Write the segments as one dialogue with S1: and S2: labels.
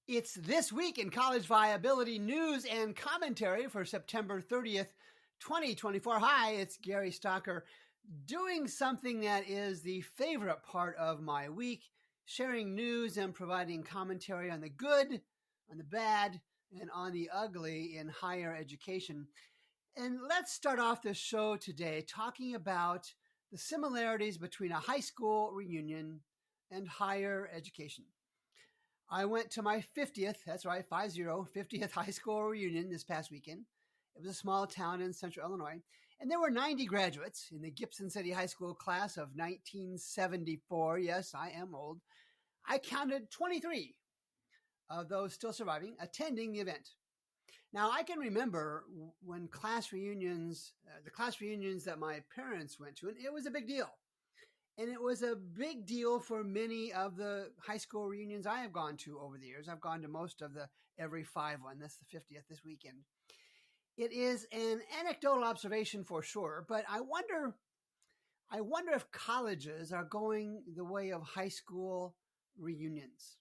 S1: It's This Week in College Viability news and commentary for September 30th, 2024. Hi, it's Gary Stocker doing something that is the favorite part of my week, sharing news and providing commentary on the good, on the bad, and on the ugly in higher education. And let's start off this show today talking about the similarities between a high school reunion and higher education. I went to my 50th, that's right, 50th high school reunion this past weekend. It was a small town in central Illinois, and there were 90 graduates in the Gibson City High School class of 1974. Yes, I am old. I counted 23 of those still surviving attending the event. Now, I can remember when class reunions, the class reunions that my parents went to, and it was a big deal. And it was a big deal for many of the high school reunions I have gone to over the years. I've gone to most of the every 5 one. That's the 50th this weekend. It is an anecdotal observation for sure, but I wonder if colleges are going the way of high school reunions.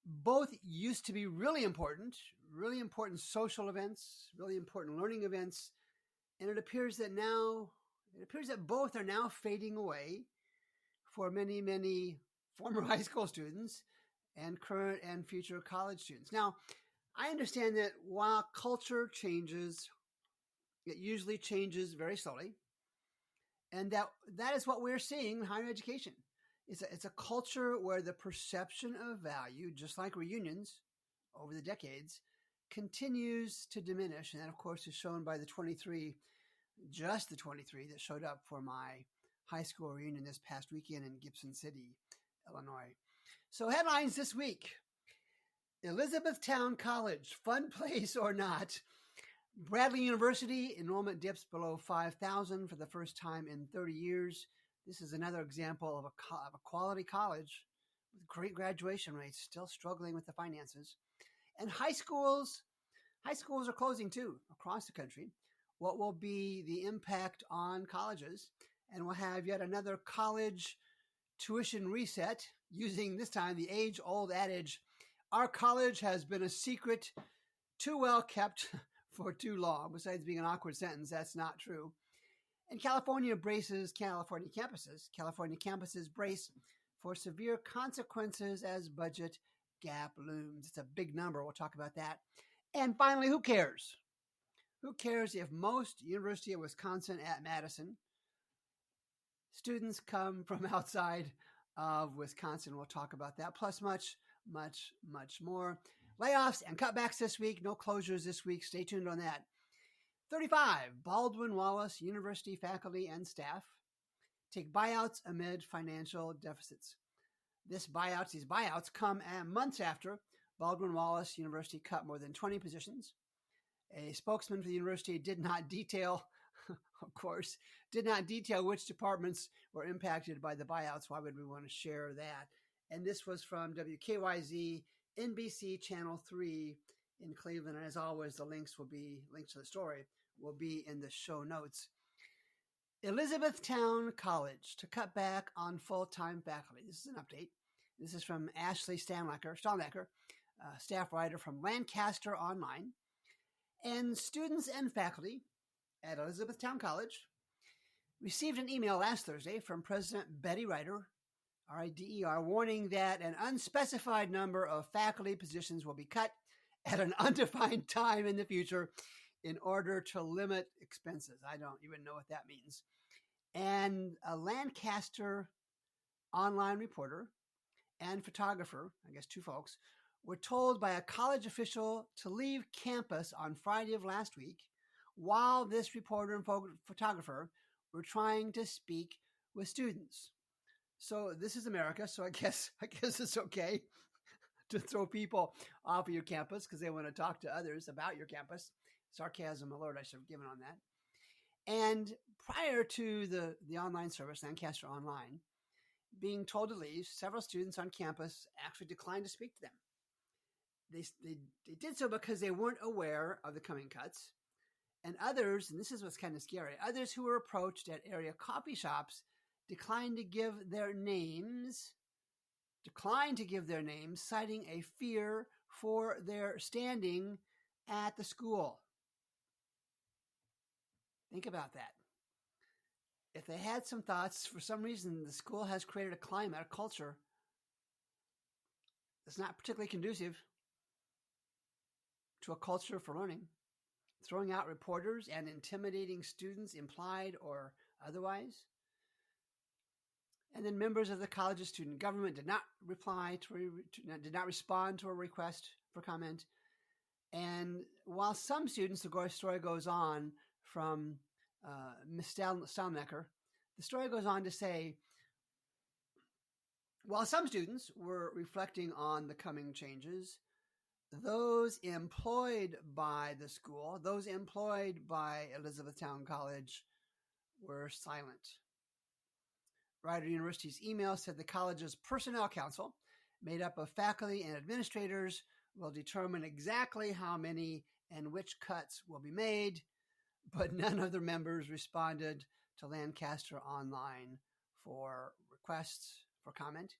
S1: Both used to be really important social events, really important learning events, and it appears that both are now fading away for many, many former high school students and current and future college students. Now, I understand that while culture changes, it usually changes very slowly. And that is what we're seeing in higher education. It's a culture where the perception of value, just like reunions over the decades, continues to diminish. And that, of course, is shown by the 23 that showed up for my high school reunion this past weekend in Gibson City, Illinois. So headlines this week: Elizabethtown College, fun place or not? Bradley University, enrollment dips below 5,000 for the first time in 30 years. This is another example of a quality college with great graduation rates, still struggling with the finances. And high schools are closing too across the country. What will be the impact on colleges? And we'll have yet another college tuition reset using this time the age-old adage, our college has been a secret too well kept for too long. Besides being an awkward sentence, that's not true. And California campuses brace for severe consequences as budget gap looms. It's a big number. We'll talk about that. And finally, who cares? Who cares if most University of Wisconsin at Madison students come from outside of Wisconsin? We'll talk about that, plus much, much, much more. Layoffs and cutbacks this week. No closures this week. Stay tuned on that. 35, Baldwin Wallace University faculty and staff take buyouts amid financial deficits. These buyouts come months after Baldwin Wallace University cut more than 20 positions. A spokesman for the university did not detail which departments were impacted by the buyouts. Why would we want to share that? And this was from WKYZ, NBC Channel 3 in Cleveland. And as always, the links to the story will be in the show notes. Elizabethtown College to cut back on full-time faculty. This is an update. This is from Ashley Stalnaker, staff writer from Lancaster Online. And students and faculty at Elizabethtown College received an email last Thursday from President Betty Ryder, RIDER, warning that an unspecified number of faculty positions will be cut at an undefined time in the future in order to limit expenses. I don't even know what that means. And a Lancaster Online reporter and photographer, I guess 2 folks, were told by a college official to leave campus on Friday of last week while this reporter and photographer were trying to speak with students. So this is America, so I guess it's okay to throw people off of your campus because they want to talk to others about your campus. Sarcasm alert, I should have given on that. And prior to the online service, Lancaster Online, being told to leave, several students on campus actually declined to speak to them. They did so because they weren't aware of the coming cuts. And others, and this is what's kind of scary, others who were approached at area coffee shops declined to give their names declined to give their names, citing a fear for their standing at the school. Think about that. If they had some thoughts, for some reason, the school has created a climate, a culture that's not particularly conducive to a culture for learning, throwing out reporters and intimidating students, implied or otherwise. And then members of the college's student government did not respond to a request for comment. And while some students, the story goes on from Ms. Stalnecker, the story goes on to say, while some students were reflecting on the coming changes, those employed by the school, those employed by Elizabethtown College, were silent. Rider University's email said the college's personnel council, made up of faculty and administrators, will determine exactly how many and which cuts will be made, but none of the members responded to Lancaster Online for requests for comment.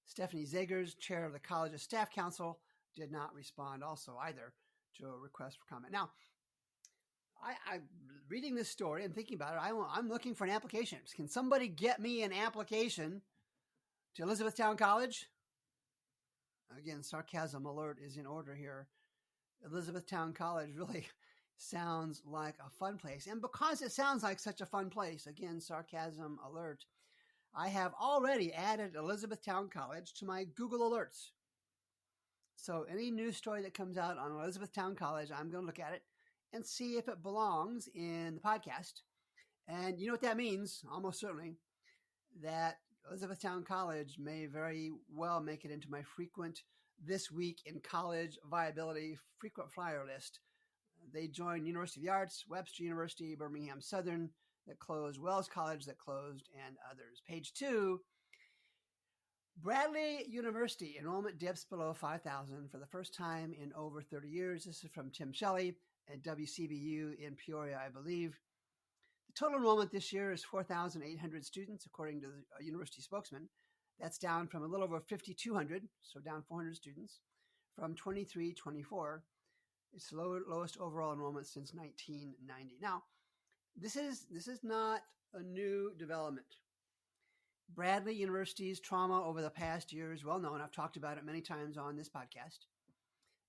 S1: Stephanie Zegers, chair of the college's staff council, did not respond also either to a request for comment. Now, I reading this story and thinking about it, I'm looking for an application. Can somebody get me an application to Elizabethtown College? Again, sarcasm alert is in order here. Elizabethtown College really sounds like a fun place. And because it sounds like such a fun place, again, sarcasm alert, I have already added Elizabethtown College to my Google Alerts. So any news story that comes out on Elizabethtown College, I'm going to look at it and see if it belongs in the podcast. And you know what that means? Almost certainly that Elizabethtown College may very well make it into my frequent This Week in College Viability frequent flyer list. They joined University of the Arts, Webster University, Birmingham Southern that closed, Wells College that closed, and others. Page 2, Bradley University enrollment dips below 5,000 for the first time in over 30 years. This is from Tim Shelley at WCBU in Peoria, I believe. The total enrollment this year is 4,800 students, according to the university spokesman. That's down from a little over 5,200, so down 400 students, from 23-24. It's the lowest overall enrollment since 1990. Now, this is not a new development. Bradley University's trauma over the past year is well known. I've talked about it many times on this podcast.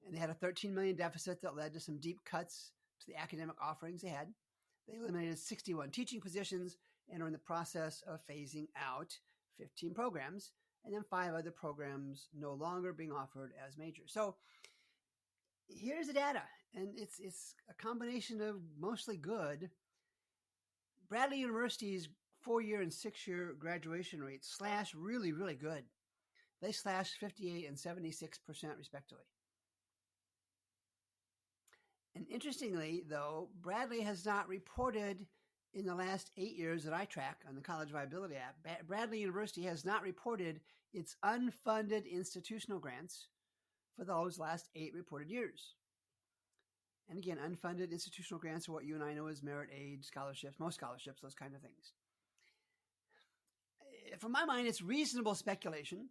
S1: And they had a $13 million deficit that led to some deep cuts to the academic offerings they had. They eliminated 61 teaching positions and are in the process of phasing out 15 programs, and then 5 other programs no longer being offered as majors. So here's the data, and it's a combination of mostly good. Bradley University's 4-year and 6-year graduation rates slash really, really good. They slashed 58 and 76% respectively. And interestingly, though, Bradley has not reported in the last 8 years that I track on the College Viability app, Bradley University has not reported its unfunded institutional grants for those last 8 reported years. And again, unfunded institutional grants are what you and I know as merit aid, scholarships, most scholarships, those kind of things. From my mind, it's reasonable speculation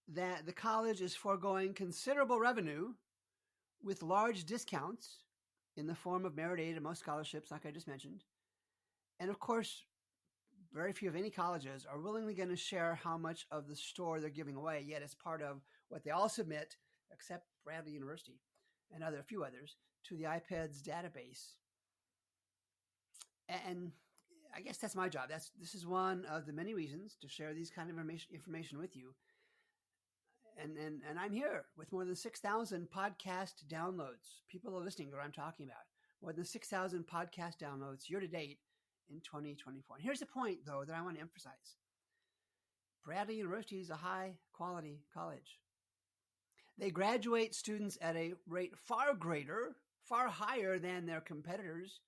S1: that the college is foregoing considerable revenue with large discounts in the form of merit aid and most scholarships, like I just mentioned. And of course, very few of any colleges are willingly going to share how much of the store they're giving away, yet it's part of what they all submit, except Bradley University and a few others, to the IPEDS database. And I guess that's my job. This is one of the many reasons to share these kind of information with you. And I'm here with more than 6,000 podcast downloads. People are listening to what I'm talking about. More than 6,000 podcast downloads year to date in 2024. And here's the point, though, that I want to emphasize. Bradley University is a high-quality college. They graduate students at a rate far greater, far higher than their competitors.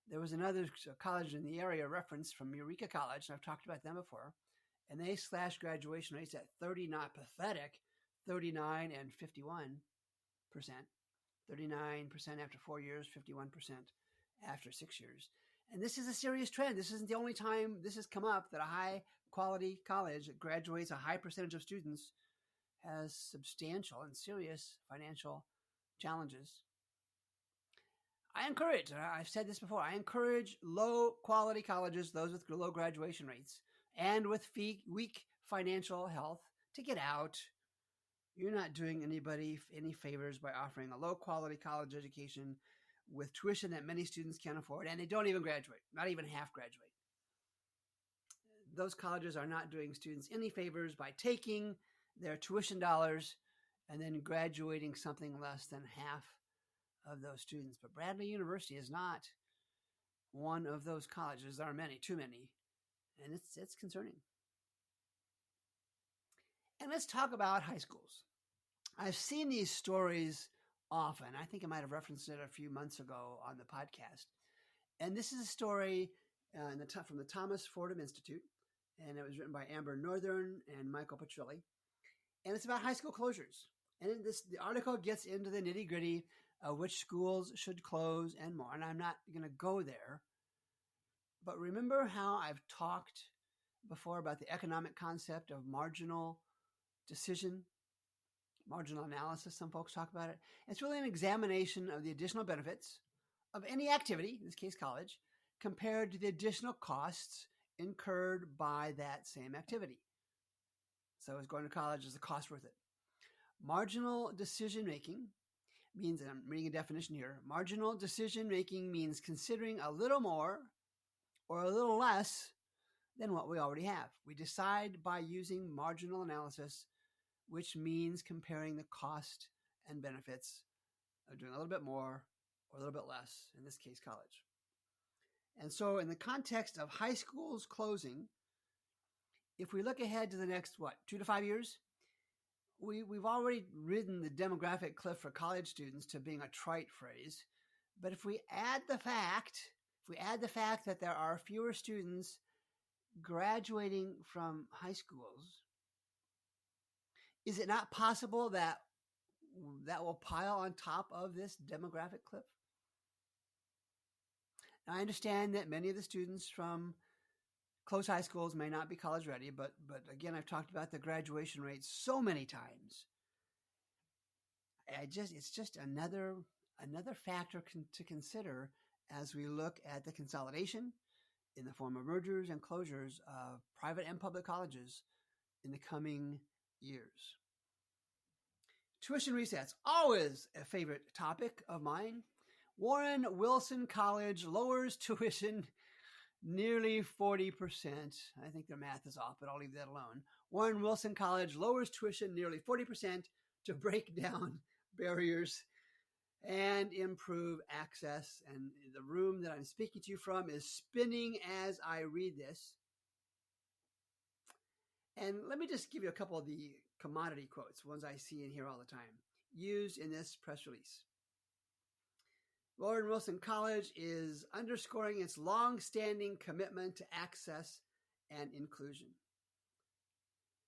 S1: There was another college in the area referenced from Eureka College, and I've talked about them before, and they slashed graduation rates at 39 and 51%. 39% after 4 years, 51% after 6 years. And this is a serious trend. This isn't the only time this has come up, that a high quality college that graduates a high percentage of students has substantial and serious financial challenges. I've said this before, I encourage low quality colleges, those with low graduation rates and with weak financial health, to get out. You're not doing anybody any favors by offering a low quality college education with tuition that many students can't afford, and they don't even graduate, not even half graduate. Those colleges are not doing students any favors by taking their tuition dollars and then graduating something less than half of those students. But Bradley University is not one of those colleges. There are many, too many, and it's concerning. And let's talk about high schools. I've seen these stories often. I think I might have referenced it a few months ago on the podcast. And this is a story from the Thomas Fordham Institute, and it was written by Amber Northern and Michael Petrilli. And it's about high school closures. And the article gets into the nitty-gritty of which schools should close and more. And I'm not going to go there. But remember how I've talked before about the economic concept of marginal decision, marginal analysis, some folks talk about it. It's really an examination of the additional benefits of any activity, in this case college, compared to the additional costs incurred by that same activity. So is going to college, is the cost worth it? Marginal decision making means, and I'm reading a definition here, marginal decision making means considering a little more or a little less than what we already have. We decide by using marginal analysis, which means comparing the cost and benefits of doing a little bit more or a little bit less, in this case, college. And so in the context of high schools closing, if we look ahead to the next, 2 to 5 years, we've already ridden the demographic cliff for college students to being a trite phrase. But if we add the fact that there are fewer students graduating from high schools, is it not possible that will pile on top of this demographic cliff? Now, I understand that many of the students from close high schools may not be college ready, but again, I've talked about the graduation rate so many times. It's just another factor to consider as we look at the consolidation in the form of mergers and closures of private and public colleges in the coming years. Tuition resets, always a favorite topic of mine. Warren Wilson College lowers tuition nearly 40%. I think their math is off, but I'll leave that alone. Warren Wilson College lowers tuition nearly 40% to break down barriers and improve access. And the room that I'm speaking to you from is spinning as I read this. And let me just give you a couple of the commodity quotes, ones I see in here all the time, used in this press release. Warren Wilson College is underscoring its long-standing commitment to access and inclusion.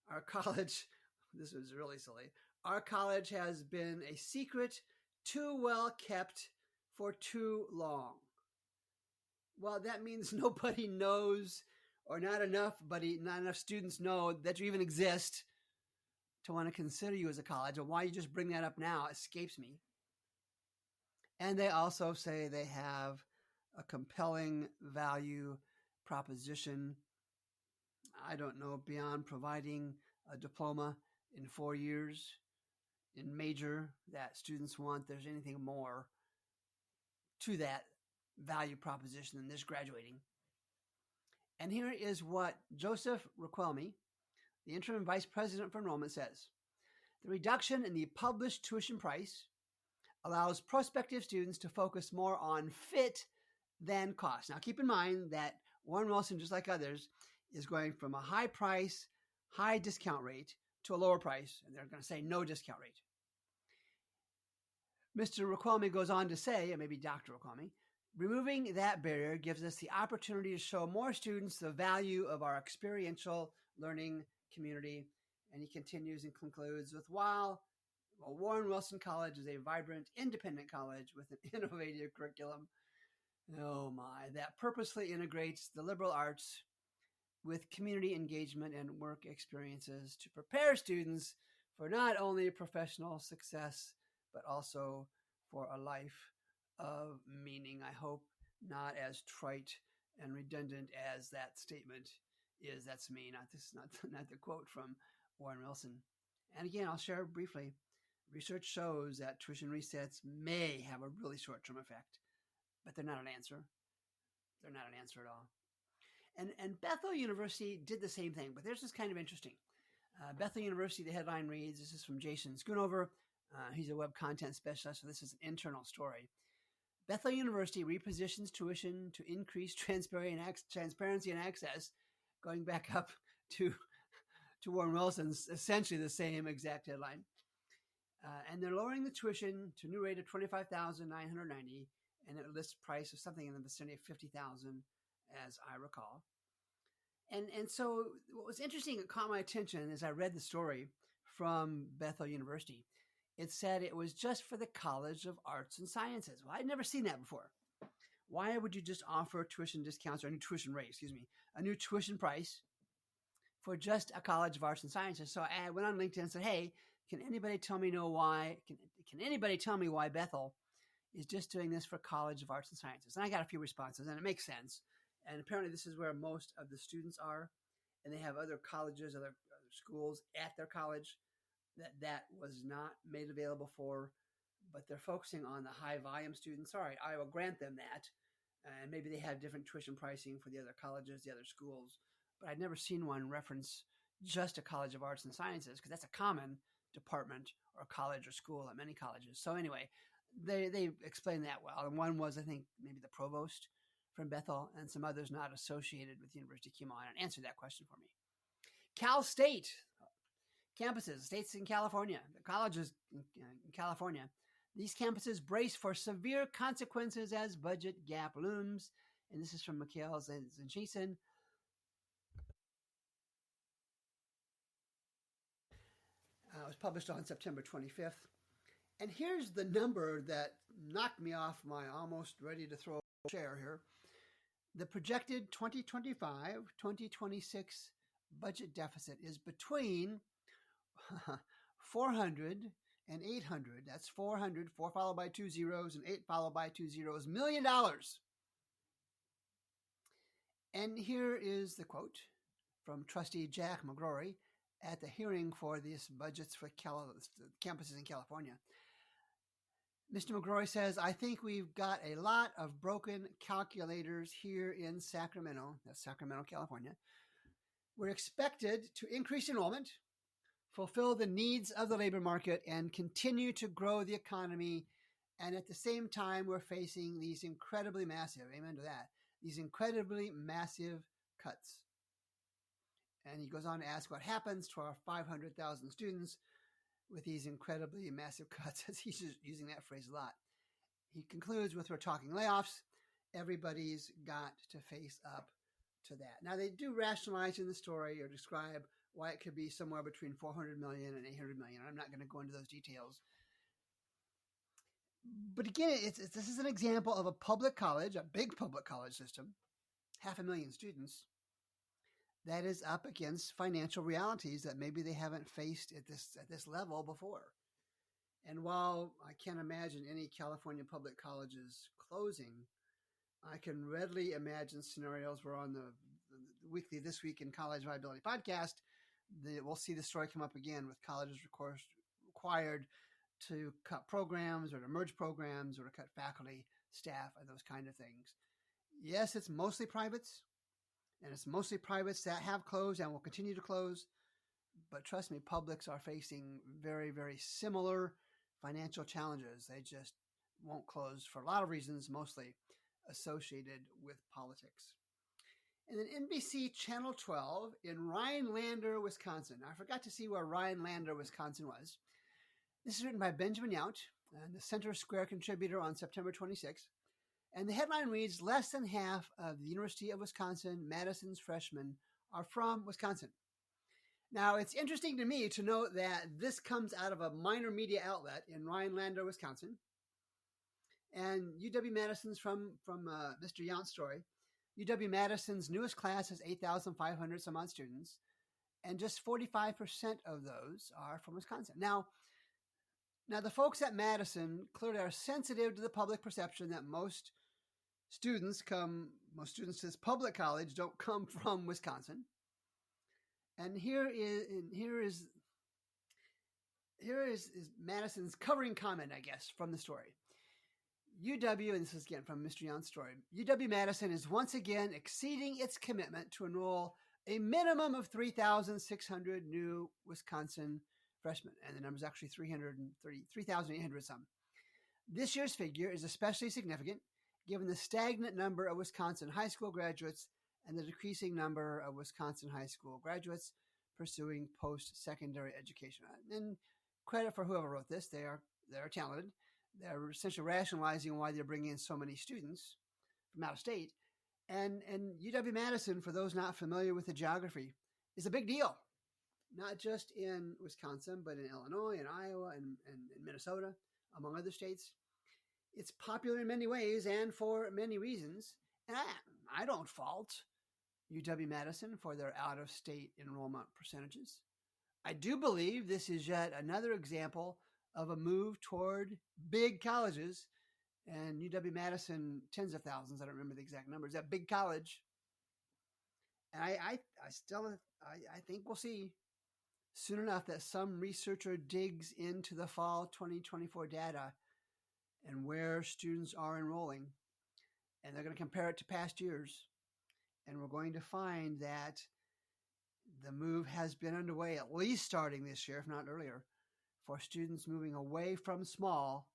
S1: Our college, this was really silly, our college has been a secret too well kept for too long. Well, that means nobody knows, or not enough students know that you even exist to want to consider you as a college. And why you just bring that up now escapes me. And they also say they have a compelling value proposition. I don't know, beyond providing a diploma in 4 years in major that students want, there's anything more to that value proposition than this graduating. And here is what Joseph Riquelme, the interim vice president for enrollment, says. The reduction in the published tuition price allows prospective students to focus more on fit than cost. Now, keep in mind that Warren Wilson, just like others, is going from a high price, high discount rate to a lower price, and they're going to say no discount rate. Mr. Riquelme goes on to say, and maybe Dr. Riquelme, removing that barrier gives us the opportunity to show more students the value of our experiential learning community. And he continues and concludes with, while Warren Wilson College is a vibrant, independent college with an innovative curriculum, oh my, that purposely integrates the liberal arts with community engagement and work experiences to prepare students for not only professional success, but also for a life of meaning. I hope not as trite and redundant as that statement is. That's me, not the quote from Warren Wilson. And again, I'll share briefly. Research shows that tuition resets may have a really short-term effect, but they're not an answer. They're not an answer at all. And Bethel University did the same thing, but theirs is kind of interesting. Bethel University, the headline reads, this is from Jason Schoonover. He's a web content specialist, so this is an internal story. Bethel University repositions tuition to increase transparency and access, going back up to Warren Wilson's essentially the same exact headline. And they're lowering the tuition to a new rate of $25,990, and it lists price of something in the vicinity of $50,000, as I recall. And so what was interesting, it caught my attention as I read the story from Bethel University. It said it was just for the College of Arts and Sciences. Well, I'd never seen that before. Why would you just offer tuition discounts or a new tuition rate, a new tuition price for just a College of Arts and Sciences? So I went on LinkedIn and said, hey, can anybody tell me why? Can anybody tell me why Bethel is just doing this for College of Arts and Sciences? And I got a few responses, and it makes sense. And apparently this is where most of the students are, and they have other colleges, other schools at their college that was not made available for, but they're focusing on the high volume students. All right, I will grant them that. And maybe they have different tuition pricing for the other colleges, the other schools, but I'd never seen one reference just a College of Arts and Sciences, because that's a common department or college or school at many colleges. So anyway, they explained that well. And one was, I think, maybe the provost from Bethel, and some others not associated with the university came on and answered that question for me. Cal State campuses, states in California, the colleges in California, these campuses brace for severe consequences as budget gap looms. And this is from Mikhail Zinchenko. It was published on September 25th. And here's the number that knocked me off my almost ready to throw chair here. The projected 2025-2026 budget deficit is between 400 and 800. That's 400, 4 followed by 2 zeros, and 8 followed by 2 zeros, $1 million. And here is the quote from Trustee Jack McGrory at the hearing for these budgets for campuses in California. Mr. McGrory says, I think we've got a lot of broken calculators here in Sacramento. That's Sacramento, California. We're expected to increase enrollment, fulfill the needs of the labor market, and continue to grow the economy. And at the same time, we're facing these incredibly massive, amen to that, these incredibly massive cuts. And he goes on to ask what happens to our 500,000 students with these incredibly massive cuts, as he's just using that phrase a lot. He concludes with, we're talking layoffs. Everybody's got to face up to that. Now, they do rationalize in the story or describe why it could be somewhere between 400 million and 800 million. I'm not going to go into those details. But again, this is an example of a public college, a big public college system, 500,000 students, that is up against financial realities that maybe they haven't faced at this level before. And while I can't imagine any California public colleges closing, I can readily imagine scenarios where on the weekly This Week in College Viability podcast, we'll see the story come up again with colleges, of course, required to cut programs or to merge programs or to cut faculty, staff, and those kind of things. Yes, it's mostly privates. And it's mostly privates that have closed and will continue to close. But trust me, publics are facing very, very similar financial challenges. They just won't close for a lot of reasons, mostly associated with politics. And then NBC Channel 12 in Rhinelander, Wisconsin. Now, I forgot to see where Rhinelander, Wisconsin was. This is written by Benjamin Yount, and the Center Square contributor on September 26th. And the headline reads, less than half of the University of Wisconsin-Madison's freshmen are from Wisconsin. Now, it's interesting to me to note that this comes out of a minor media outlet in Rhinelander, Wisconsin. And UW Madison's from Mr. Yount's story. UW Madison's newest class has 8,500 some odd students, and just 45% of those are from Wisconsin. Now, the folks at Madison clearly are sensitive to the public perception that most students to this public college don't come from Wisconsin. And here is Madison's covering comment, I guess, from the story. UW, and this is again from Mr. Yount's story, UW Madison is once again exceeding its commitment to enroll a minimum of 3,600 new Wisconsin freshmen, and the number is actually 3,800 some. This year's figure is especially significant given the stagnant number of Wisconsin high school graduates and the decreasing number of Wisconsin high school graduates pursuing post-secondary education. And credit for whoever wrote this, they're talented. They're essentially rationalizing why they're bringing in so many students from out of state. And UW Madison, for those not familiar with the geography, is a big deal, not just in Wisconsin, but in Illinois and Iowa and Minnesota, among other states. It's popular in many ways and for many reasons. And I don't fault UW Madison for their out-of-state enrollment percentages. I do believe this is yet another example of a move toward big colleges, and UW Madison, tens of thousands, I don't remember the exact numbers, that big college. And I think we'll see soon enough that some researcher digs into the fall 2024 data and where students are enrolling, and they're going to compare it to past years. And we're going to find that the move has been underway, at least starting this year, if not earlier, for students moving away from small,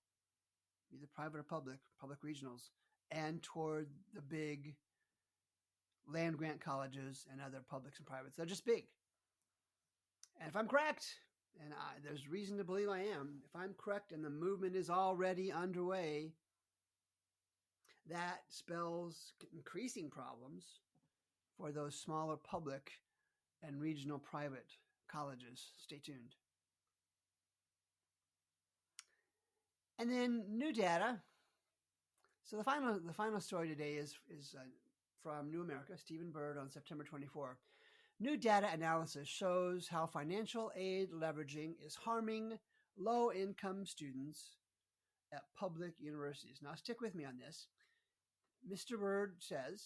S1: either private or public regionals, and toward the big land grant colleges and other publics and privates. They're just big. And if I'm correct, and there's reason to believe I am, if I'm correct and the movement is already underway, that spells increasing problems for those smaller public and regional private colleges. Stay tuned. And then new data. So the final story today is from New America, Stephen Bird on September 24. New data analysis shows how financial aid leveraging is harming low-income students at public universities. Now stick with me on this. Mr. Bird says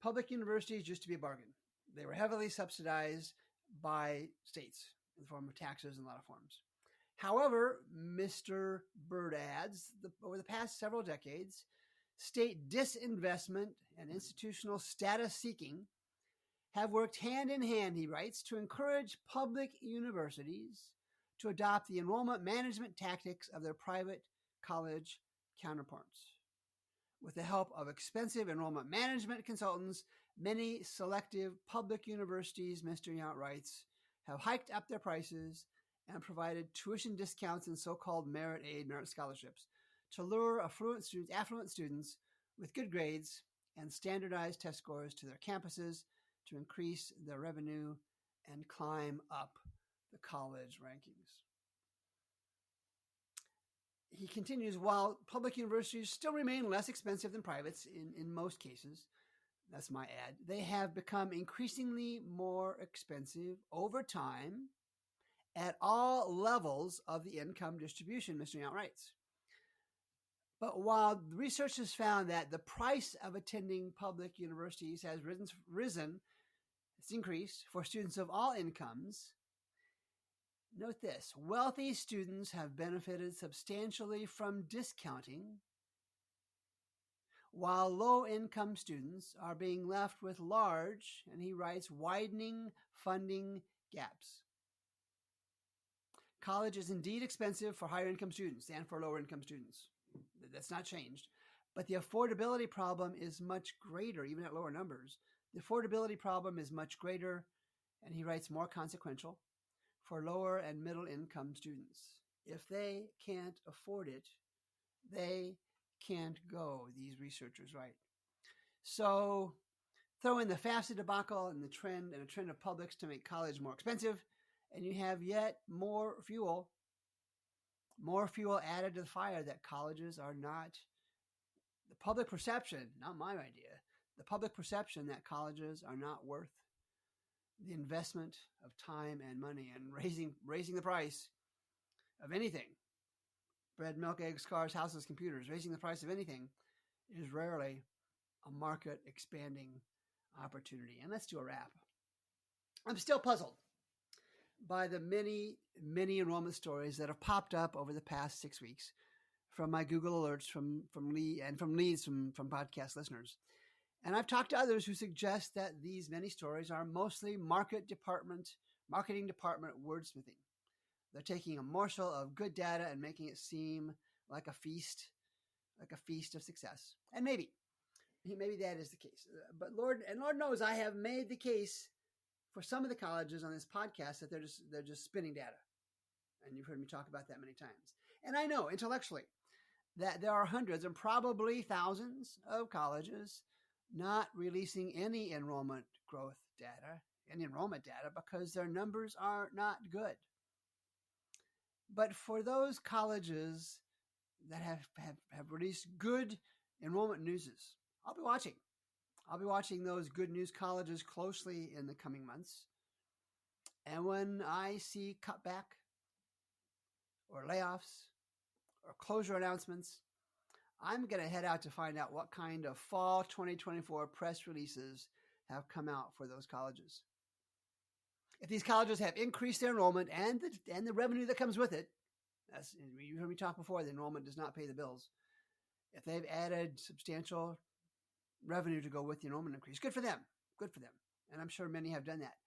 S1: public universities used to be a bargain. They were heavily subsidized by states in the form of taxes in a lot of forms. However, Mr. Bird adds, over the past several decades, state disinvestment and institutional status seeking have worked hand in hand, he writes, to encourage public universities to adopt the enrollment management tactics of their private college counterparts. With the help of expensive enrollment management consultants, many selective public universities, Mr. Yount writes, have hiked up their prices and provided tuition discounts and so-called merit scholarships to lure affluent students with good grades and standardized test scores to their campuses to increase their revenue and climb up the college rankings. He continues, while public universities still remain less expensive than privates in most cases, that's my ad, they have become increasingly more expensive over time at all levels of the income distribution, Mr. Yount writes. But while research has found that the price of attending public universities has it's increased for students of all incomes, note this, wealthy students have benefited substantially from discounting, while low-income students are being left with large, and he writes, widening funding gaps. College is indeed expensive for higher-income students and for lower-income students. That's not changed. But the affordability problem is much greater, even at lower numbers. The affordability problem is much greater, and he writes more consequential, for lower and middle-income students. If they can't afford it, they can't go, these researchers write. So throw in the FAFSA debacle and a trend of publics to make college more expensive, and you have yet more fuel added to the fire that colleges are not, the public perception, not my idea, the public perception that colleges are not worth the investment of time and money, and raising the price of anything. Bread, milk, eggs, cars, houses, computers. Raising the price of anything is rarely a market expanding opportunity. And let's do a wrap. I'm still puzzled by the many, many enrollment stories that have popped up over the past 6 weeks from my Google alerts from leads from podcast listeners. And I've talked to others who suggest that these many stories are mostly marketing department wordsmithing. They're taking a morsel of good data and making it seem like a feast of success. And maybe that is the case. But Lord knows I have made the case for some of the colleges on this podcast that they're just spinning data. And you've heard me talk about that many times. And I know intellectually that there are hundreds and probably thousands of colleges not releasing any enrollment data, because their numbers are not good. But for those colleges that have released good enrollment newses, I'll be watching. I'll be watching those good news colleges closely in the coming months. And when I see cutback or layoffs or closure announcements, I'm going to head out to find out what kind of fall 2024 press releases have come out for those colleges. If these colleges have increased their enrollment and the revenue that comes with it, as you heard me talk before, the enrollment does not pay the bills. If they've added substantial revenue to go with the enrollment increase, good for them. And I'm sure many have done that.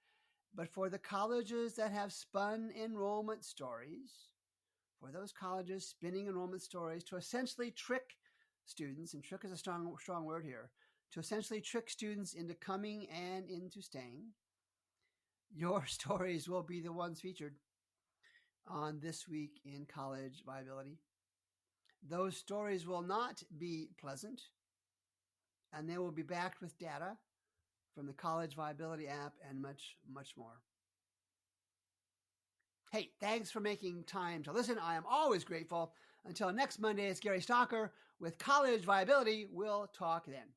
S1: But for the colleges that have spun enrollment stories, for those colleges spinning enrollment stories to essentially trick students, and trick is a strong word here, to essentially trick students into coming and into staying, your stories will be the ones featured on This Week in College Viability. Those stories will not be pleasant, and they will be backed with data from the College Viability app and much, much more. Hey, thanks for making time to listen. I am always grateful. Until next Monday, it's Gary Stocker with College Viability. We'll talk then.